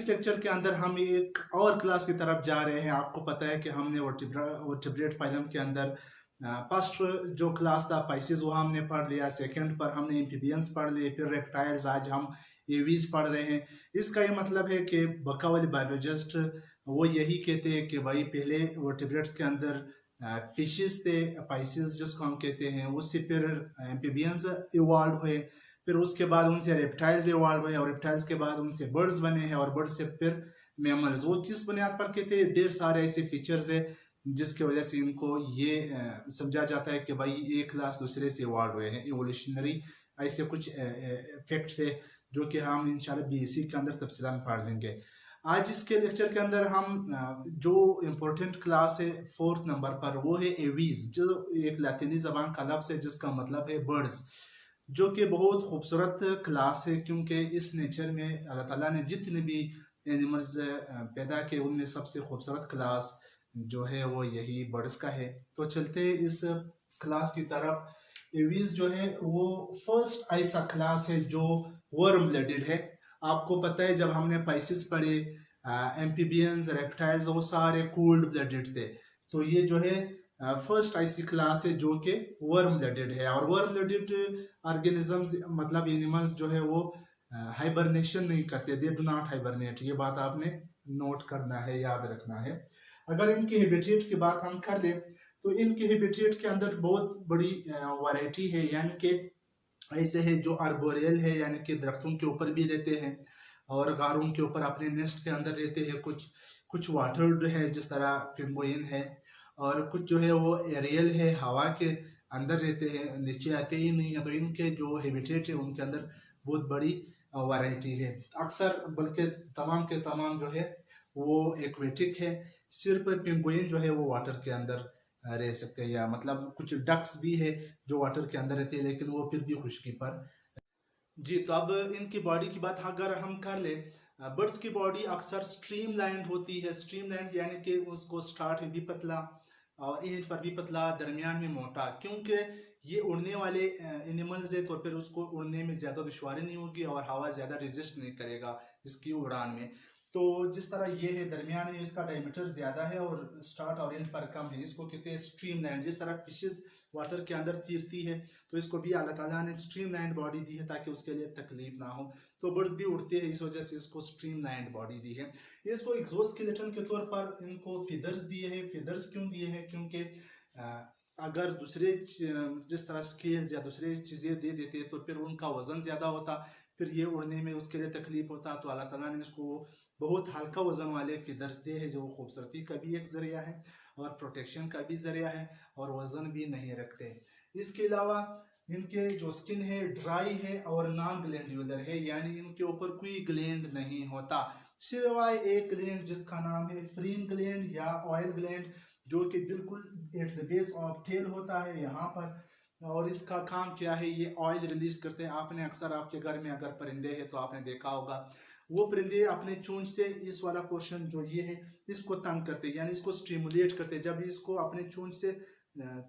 इस लेक्चर के अंदर हम एक और क्लास की तरफ जा रहे हैं। आपको पता है कि हमने वर्टिब्रेट फाइलम के अंदर फर्स्ट जो क्लास था पाइसेस वो हमने पढ़ लिया, सेकंड पर हमने एम्फीबियंस पढ़ लिए, फिर रेप्टाइल्स, आज हम एवीज पढ़ रहे हैं। इसका ये मतलब है कि बका वाले बायोलॉजिस्ट वो यही कहते हैं कि भाई पहले वर्टिब्रेट्स के अंदर फिशेस थे, पाइसेस जिसको हम कहते हैं, उससे फिर एम्फीबियंस इवॉल्व हुए, फिर उसके बाद उनसे रेप्टाइल्स इवॉल्व हुए और रेप्टाइल्स के बाद उनसे बर्ड्स बने हैं और बर्ड्स से फिर मैमल्स। वो किस बुनियाद पर कहते हैं? ढेर सारे ऐसे फीचर्स है जिसकी वजह से इनको ये समझा जाता है कि भाई एक क्लास दूसरे से इवॉल्व हुए हैं, इवोल्यूशनरी ऐसे कुछ फैक्ट्स है जो कि हम इंशाल्लाह बीएससी के अंदर तफसीलान पढ़ लेंगे। आज इसके लेक्चर के अंदर हम जो इम्पोर्टेंट क्लास है 4th नंबर पर, वो है एवीज, जो एक लातीनी जबान का लफ्ज़ है जिसका मतलब है बर्ड्स, जो कि बहुत खूबसूरत क्लास है क्योंकि इस नेचर में अल्लाह ताला ने जितने भी एनिमल्स पैदा किए उनमें सबसे खूबसूरत क्लास जो है वो यही बर्ड्स का है। तो चलते इस क्लास की तरफ। एवीज जो है वो फर्स्ट ऐसा क्लास है जो वर्म ब्लडेड है। आपको पता है जब हमने पाइसिस पढ़े, एम्फीबियंस, रेप्टाइल्स, वो सारे कोल्ड ब्लडेड थे। तो ये जो है फर्स्ट ऐसी क्लास है जो कि वर्म ब्लडेड है। और वर्म ब्लडेड ऑर्गेनिजम्स मतलब एनिमल्स जो है वो हाइबरनेशन नहीं करते, दे डू नॉट हाइबरनेट। ये बात आपने नोट करना है, याद रखना है। अगर इनके हैबिटेट की बात हम कर लें तो इनके हैबिटेट के अंदर बहुत बड़ी वैरायटी है, यानी कि ऐसे है जो आर्बोरियल है यानी कि दरख्तों के ऊपर भी रहते हैं और गारों के ऊपर अपने नेस्ट के अंदर रहते हैं। कुछ कुछ वाटर है जिस तरह पेंगुइन है, और कुछ जो है वो एरियल है, हवा के अंदर रहते हैं, नीचे आते ही नहीं है। तो इनके जो हैबिटेट है उनके अंदर बहुत बड़ी वैरायटी है। अक्सर बल्कि तमाम के तमाम जो है वो एक्वेटिक है, सिर्फ पेंगुइन जो है वो वाटर के अंदर रह सकते हैं, या मतलब कुछ डक्स भी है जो वाटर के अंदर रहती है लेकिन वो फिर भी खुशकी पर। जी, तो अब इनकी बॉडी की बात अगर हम कर ले, बर्ड्स की बॉडी अक्सर स्ट्रीम लाइंड होती है। स्ट्रीम लाइंड यानी कि उसको स्टार्ट में भी पतला और एंड पर भी पतला, दरमियान में मोटा, क्योंकि ये उड़ने वाले एनिमल्स है तो फिर उसको उड़ने में ज़्यादा दुश्वारी नहीं होगी और हवा ज़्यादा रेजिस्ट नहीं करेगा इसकी उड़ान में। तो जिस तरह ये है दरमियान में इसका डायमीटर ज़्यादा है और स्टार्ट और एंड पर कम है, इसको कहते हैं स्ट्रीम लाइंड। जिस तरह फिशेस वाटर के अंदर तैरती है तो इसको भी अल्लाह ताला ने स्ट्रीम लाइंड बॉडी दी है ताकि उसके लिए तकलीफ ना हो। तो बर्ड्स भी उड़ते हैं, इस वजह से इसको स्ट्रीम लाइंड बॉडी दी है। इसको एक्सोस्केलेटन के तौर पर इनको फिदर्स दिए हैं। फिदर्स क्यों दिए हैं? क्योंकि अगर दूसरे जिस तरह स्केल्स या दूसरे चीज़ें दे देते तो फिर उनका वज़न ज़्यादा होता, फिर ये उड़ने में उसके लिए तकलीफ होता। तो अल्लाह ताला ने इसको बहुत हल्का वज़न वाले फिदर्स दिए हैं जो खूबसूरती का भी एक ज़रिया है और प्रोटेक्शन का भी ज़रिया है और वज़न भी नहीं रखते। इसके अलावा इनके जो स्किन है ड्राई है और नॉन ग्लैंडुलर है, यानी इनके ऊपर कोई ग्लैंड नहीं होता, सिवाय एक ग्लैंड जिसका नाम है फ्रीन ग्लैंड या ऑयल ग्लैंड, जो कि बिल्कुल at the base of tail होता है यहाँ पर। और इसका काम क्या है? ये ऑयल रिलीज करते हैं। आपने अक्सर आपके घर में अगर परिंदे हैं तो आपने देखा होगा वो परिंदे अपने चोंच से इस वाला पोर्शन जो ये है इसको तंग करते हैं, यानी इसको स्टिमुलेट करते हैं। जब इसको अपने चोंच से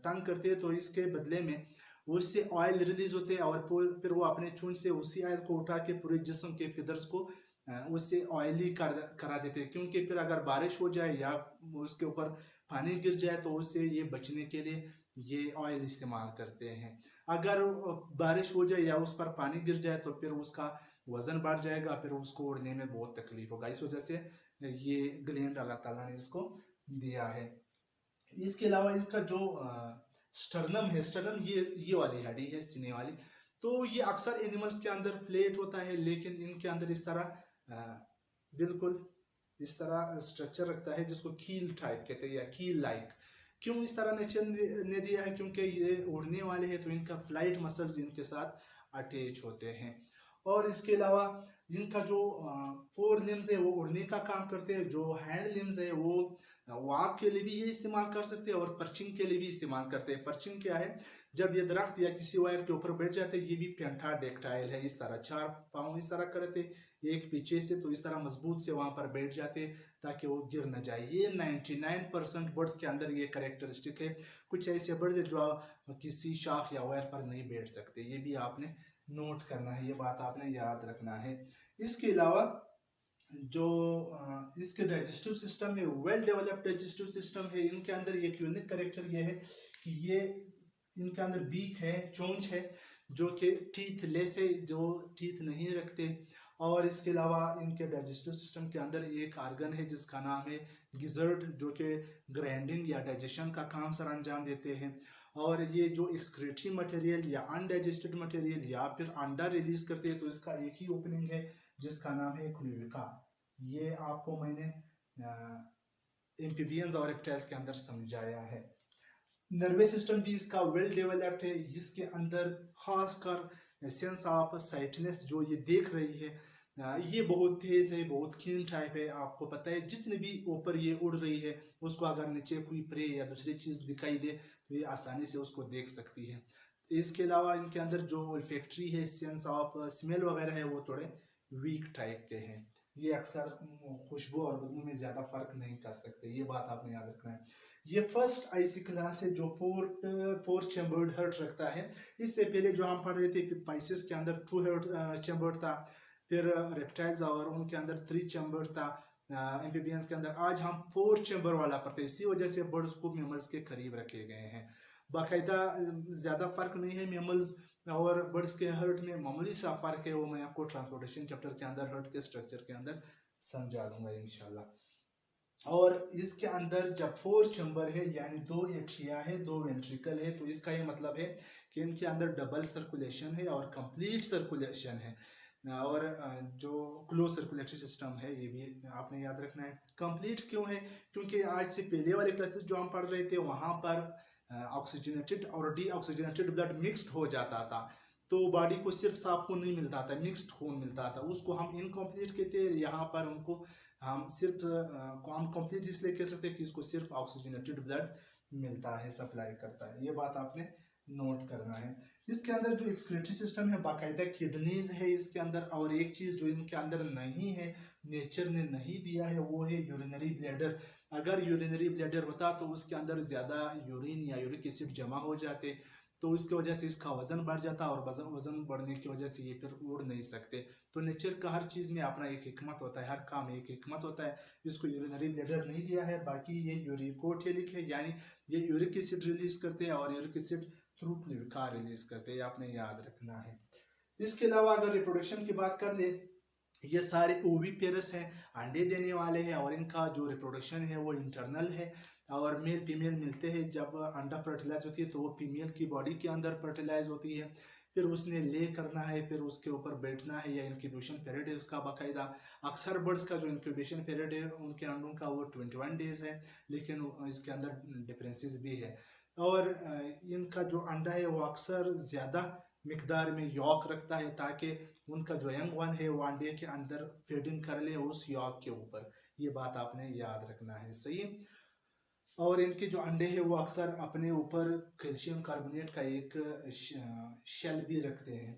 तंग करते हैं तो इसके बदले में उससे ऑयल रिलीज होते हैं और फिर वो अपने चोंच से उसी ऑयल को उठा के पूरे जिस्म के फिदर्स को उससे ऑयली करा देते हैं। क्योंकि फिर अगर बारिश हो जाए या उसके ऊपर पानी गिर जाए तो उससे ये बचने के लिए ये ऑयल इस्तेमाल करते हैं। अगर बारिश हो जाए या उस पर पानी गिर जाए तो फिर उसका वजन बढ़ जाएगा, फिर उसको उड़ने में बहुत तकलीफ होगा। इस वजह से ये ग्लैंड अल्लाह ताला ने इसको दिया है। इसके अलावा इसका जो स्टर्नम है, स्टर्नम ये वाली हड्डी है सीने वाली, तो ये अक्सर एनिमल्स के अंदर फ्लैट होता है लेकिन इनके अंदर इस तरह बिल्कुल इस तरह स्ट्रक्चर रखता है जिसको कील टाइप कहते हैं या कील लाइक। क्यों इस तरह नेचर ने दिया है? क्योंकि ये उड़ने वाले हैं तो इनका फ्लाइट मसल्स इनके साथ अटैच होते हैं। और इसके अलावा इनका जो 4 लिम्स है वो उड़ने का काम करते हैं। जो हैंड लिम्स है वो वॉक के लिए भी ये इस्तेमाल कर सकते हैं और पर्चिंग के लिए भी इस्तेमाल करते हैं। पर्चिंग क्या है? जब ये दरख्त या किसी वायर के ऊपर बैठ जाते हैं, ये भी पेंटाडेक्टाइल है, इस तरह 4 पाँव इस तरह करते, एक पीछे से, तो इस तरह मजबूत से वहां पर बैठ जाते ताकि वो गिर न जाए। ये 99% बर्ड्स के अंदर ये कैरेक्टरिस्टिक है। कुछ ऐसे बर्ड्स है जो किसी शाख या वायर पर नहीं बैठ सकते, ये भी आपने नोट करना है, ये बात आपने याद रखना है। इसके अलावा जो इसके डाइजेस्टिव सिस्टम है वेल डेवलप्ड डाइजेस्टिव सिस्टम है। इनके अंदर एक यूनिक करेक्टर ये है कि ये इनके अंदर बीक है, चोंच है, जो कि टीथ लेस है, जो टीथ नहीं रखते। और इसके अलावा इनके डाइजेस्टिव सिस्टम के अंदर एक आर्गन है जिसका नाम है गिजर्ड, जो कि ग्राइंडिंग या डाइजेशन का काम सर अंजाम देते हैं। और ये जो एक्सक्रीटरी मटेरियल या अनडाइजेस्टेड मटेरियल या फिर अंडा रिलीज करते हैं, तो इसका एक ही ओपनिंग है जिसका नाम है क्लोएका। ये आपको मैंने एम्फीबियंस और रेप्टाइल्स के अंदर समझाया है। नर्वस सिस्टम भी इसका वेल डेवलप्ड है। इसके अंदर खासकर सेंस ऑफ साइटनेस जो ये देख रही है, ये बहुत तेज है, बहुत कीन टाइप है। आपको पता है जितनी भी ऊपर ये उड़ रही है, उसको अगर नीचे कोई प्रे या दूसरी चीज दिखाई दे तो ये आसानी से उसको देख सकती है। इसके अलावा इनके अंदर जो फैक्ट्री है, सेंस ऑफ स्मेल वगैरह है, वो थोड़े वीक टाइप के हैं। ये अक्सर खुशबू और बदबू में ज्यादा फर्क नहीं कर सकते, ये बात आपने याद रखना है। ये फर्स्ट आईसी क्लास है जो फोर चैम्बर्ड हार्ट रखता है। इससे पहले जो हम पढ़ रहे थे पाइसेस के अंदर 2 हार्ट चैम्बर्ड था, फिर रेप्टाइल्स और उनके अंदर 3 चैम्बर था, एम्फीबियंस के अंदर आज हम 4 चैम्बर वाला पढ़ते हैं। इसी वजह से बर्ड्स को मैमल्स के करीब रखे गए हैं। बाकायदा ज़्यादा फर्क नहीं है मैमल्स और बर्ड्स के हर्ट में, मामूली सा फर्क है, वो मैं आपको ट्रांसपोर्टेशन चैप्टर के अंदर हर्ट के स्ट्रक्चर के अंदर समझा दूंगा इंशाल्लाह। और इसके अंदर जब 4 चैम्बर है यानी 2 एट्रिया है, 2 वेंट्रिकल है, तो इसका ये मतलब है कि इनके अंदर डबल सर्कुलेशन है और कंप्लीट सर्कुलेशन है। और जो क्लोज सर्कुलेटरी सिस्टम है ये भी आपने याद रखना है। कंप्लीट क्यों है? क्योंकि आज से पहले वाले क्लासेस जो हम पढ़ रहे थे वहाँ पर ऑक्सीजनेटेड और डीऑक्सीजनेटेड ब्लड मिक्स्ड हो जाता था, तो बॉडी को सिर्फ साफ खून नहीं मिलता था, मिक्स्ड खून मिलता था, उसको हम इनकम्प्लीट कहते हैं। यहाँ पर उनको हम सिर्फ हम कंप्लीट इसलिए कह सकते हैं कि इसको सिर्फ ऑक्सीजनेटेड ब्लड मिलता है, सप्लाई करता है। ये बात आपने नोट करना है। इसके अंदर जो एक्सक्रीटरी सिस्टम है, बाकायदा किडनीज है इसके अंदर। और एक चीज जो इनके अंदर नहीं है, नेचर ने नहीं दिया है, वो है यूरिनरी ब्लैडर। अगर यूरिनरी ब्लैडर होता तो उसके अंदर ज्यादा यूरिन या यूरिक एसिड जमा हो जाते, तो इसकी वजह से इसका वजन बढ़ जाता, और वजन बढ़ने की वजह से ये फिर उड़ नहीं सकते। तो नेचर का हर चीज में अपना एक हिकमत होता है, हर काम में एक हिकमत होता है। इसको यूरिनरी ब्लैडर नहीं दिया है। बाकी ये यूरिकोटेलिक है, यानी ये यूरिक एसिड रिलीज करते हैं और uric acid through cloaca release करते हैं, आपने याद रखना है। इसके अलावा अगर रिप्रोडक्शन की बात कर ले, ये सारे ओवीपेरस हैं, अंडे देने वाले हैं, और इनका जो रिप्रोडक्शन है वो इंटरनल है। और मेल फीमेल मिलते हैं, जब अंडा फर्टिलाइज होती है तो वो फीमेल की बॉडी के अंदर फर्टिलाइज होती है, फिर उसने ले करना है, फिर उसके ऊपर बैठना है, या इंक्यूबेशन पीरियड है उसका बाकायदा। अक्सर बर्ड्स का जो इंक्यूबेशन पीरियड है उनके अंडों का वो 21 डेज है, लेकिन इसके अंदर डिफरेंसेस भी है। और इनका जो अंडा है वो अक्सर ज़्यादा मिकदार में यॉक रखता है, ताकि उनका जो यंग वन है वो अंडे के अंदर फीडिंग कर ले उस यॉक के ऊपर। ये बात आपने याद रखना है, सही है। और इनके जो अंडे हैं वो अक्सर अपने ऊपर कैल्शियम कार्बोनेट का एक शेल भी रखते हैं।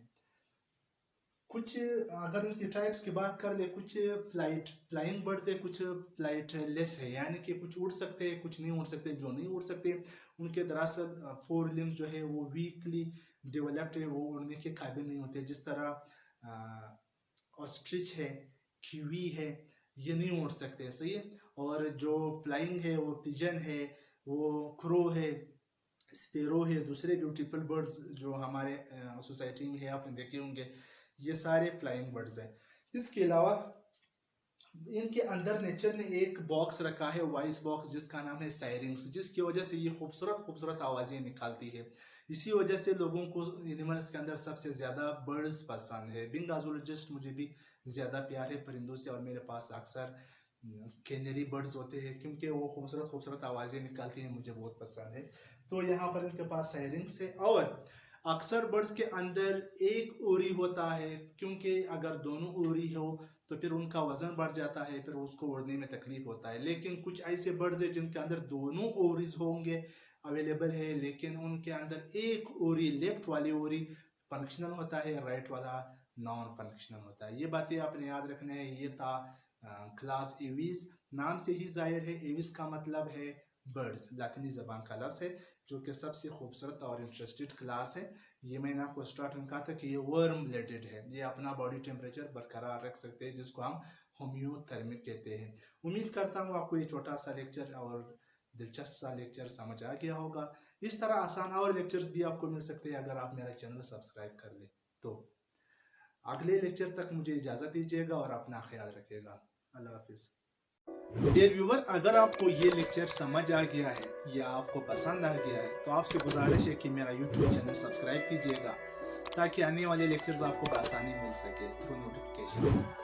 कुछ अगर इनके टाइप्स की बात कर ले, कुछ फ्लाइंग बर्ड्स है, कुछ फ्लाइट लेस है, यानी कि कुछ उड़ सकते हैं, कुछ नहीं उड़ सकते। जो नहीं उड़ सकते उनके दरअसल 4 लिम्स जो है वो वीकली डेवलप्ड है, वो उड़ने के काबिल नहीं होते। जिस तरह ऑस्ट्रिच है, कीवी है, ये नहीं उड़ सकते, सही है। और जो फ्लाइंग है वो पिजन है, वो क्रो है, स्पेरो है, दूसरे ब्यूटीफुल बर्ड्स जो हमारे सोसाइटी में है आपने देखे होंगे, ये सारे फ्लाइंग बर्ड्स हैं। इसके अलावा इनके अंदर नेचर ने एक बॉक्स रखा है, वॉइस बॉक्स, जिसका नाम है सायरिंग्स, जिसकी वजह से ये खूबसूरत खूबसूरत आवाज़ें निकालती है। इसी वजह से लोगों को एनिमल्स के अंदर सबसे ज़्यादा बर्ड्स पसंद है। बिंग आजोलॉजिस्ट मुझे भी ज़्यादा प्यार है परिंदों से, और मेरे पास अक्सर कैनरी बर्ड्स होते हैं, क्योंकि वो खूबसूरत खूबसूरत आवाज़ें निकालती हैं, मुझे बहुत पसंद है। तो यहाँ पर इनके पास सायरिंग्स है। और अक्सर बर्ड्स के अंदर एक ओरी होता है, क्योंकि अगर दोनों ओरी हो तो फिर उनका वजन बढ़ जाता है, फिर उसको उड़ने में तकलीफ होता है। लेकिन कुछ ऐसे बर्ड्स हैं जिनके अंदर दोनों ओरीज होंगे, अवेलेबल है, लेकिन उनके अंदर एक ओरी, लेफ्ट वाली ओरी फंक्शनल होता है, राइट वाला नॉन फंक्शनल होता है। ये बातें आपने याद रखने हैं। ये था क्लास एविस, नाम से ही जाहिर है, एविस का मतलब है बर्ड्स, लातिनी जबान का लफ्ज़ है, जो कि सबसे खूबसूरत और इंटरेस्टेड क्लास है। ये मैंने आपको स्टार्ट में कहा था कि ये वर्म ब्लडेड है, ये अपना बॉडी टेम्परेचर बरकरार रख सकते हैं, जिसको हम होम्योथर्मिक कहते हैं। उम्मीद करता हूँ आपको ये छोटा सा लेक्चर और दिलचस्प सा लेक्चर समझ आ गया होगा। इस तरह आसान और लेक्चर्स भी आपको मिल सकते हैं अगर आप मेरा चैनल सब्सक्राइब कर लें। तो अगले लेक्चर तक मुझे इजाज़त दीजिएगा और अपना ख्याल रखिएगा। अल्लाह हाफिज़। डियर व्यूवर, अगर आपको ये लेक्चर समझ आ गया है या आपको पसंद आ गया है तो आपसे गुजारिश है कि मेरा यूट्यूब चैनल सब्सक्राइब कीजिएगा ताकि आने वाले लेक्चर्स आपको आसानी मिल सके थ्रू नोटिफिकेशन।